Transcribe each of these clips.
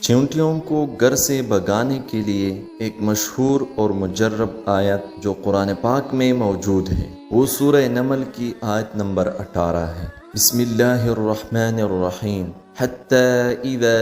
چیونٹیوں کو گھر سے بھگانے کے لیے ایک مشہور اور مجرب آیت جو قرآن پاک میں موجود ہے وہ سورہ نمل کی آیت نمبر 18 ہے۔ بسم اللہ الرحمن الرحیم حتى إذا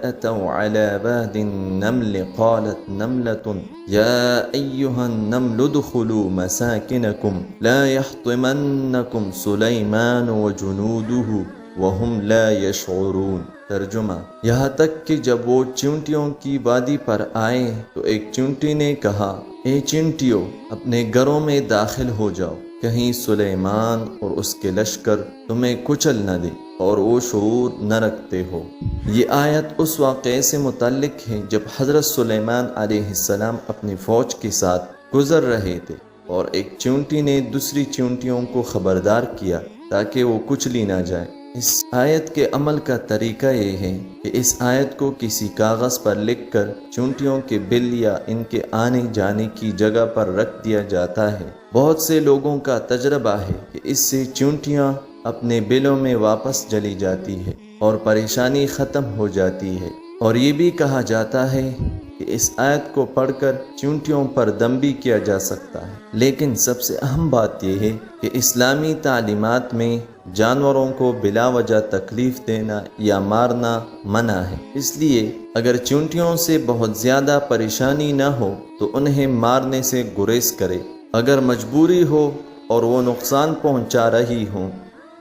أتوا على باد النمل قالت نملة يا أيها النمل ادخلوا مساكنكم لا يحطمنكم سليمان وجنوده وهم لا يشعرون۔ ترجمہ، یہاں تک کہ جب وہ چیونٹیوں کی وادی پر آئے تو ایک چیونٹی نے کہا، اے چیونٹیوں اپنے گھروں میں داخل ہو جاؤ، کہیں سلیمان اور اس کے لشکر تمہیں کچل نہ دے اور وہ شعور نہ رکھتے ہو۔ یہ آیت اس واقعے سے متعلق ہے جب حضرت سلیمان علیہ السلام اپنی فوج کے ساتھ گزر رہے تھے اور ایک چیونٹی نے دوسری چیونٹیوں کو خبردار کیا تاکہ وہ کچلی نہ جائے۔ اس آیت کے عمل کا طریقہ یہ ہے کہ اس آیت کو کسی کاغذ پر لکھ کر چیونٹیوں کے بل یا ان کے آنے جانے کی جگہ پر رکھ دیا جاتا ہے۔ بہت سے لوگوں کا تجربہ ہے کہ اس سے چیونٹیاں اپنے بلوں میں واپس چلی جاتی ہے اور پریشانی ختم ہو جاتی ہے، اور یہ بھی کہا جاتا ہے کہ اس آیت کو پڑھ کر چیونٹیوں پر دم بھی کیا جا سکتا ہے۔ لیکن سب سے اہم بات یہ ہے کہ اسلامی تعلیمات میں جانوروں کو بلا وجہ تکلیف دینا یا مارنا منع ہے، اس لیے اگر چیونٹیوں سے بہت زیادہ پریشانی نہ ہو تو انہیں مارنے سے گریز کرے۔ اگر مجبوری ہو اور وہ نقصان پہنچا رہی ہوں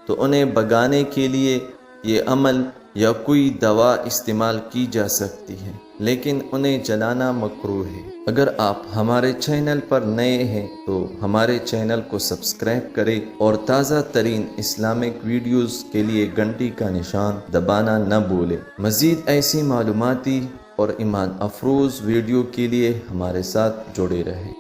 تو انہیں بھگانے کے لیے یہ عمل یا کوئی دوا استعمال کی جا سکتی ہے، لیکن انہیں جلانا مکروہ ہے۔ اگر آپ ہمارے چینل پر نئے ہیں تو ہمارے چینل کو سبسکرائب کریں اور تازہ ترین اسلامک ویڈیوز کے لیے گھنٹی کا نشان دبانا نہ بھولیں۔ مزید ایسی معلوماتی اور ایمان افروز ویڈیو کے لیے ہمارے ساتھ جڑے رہیں۔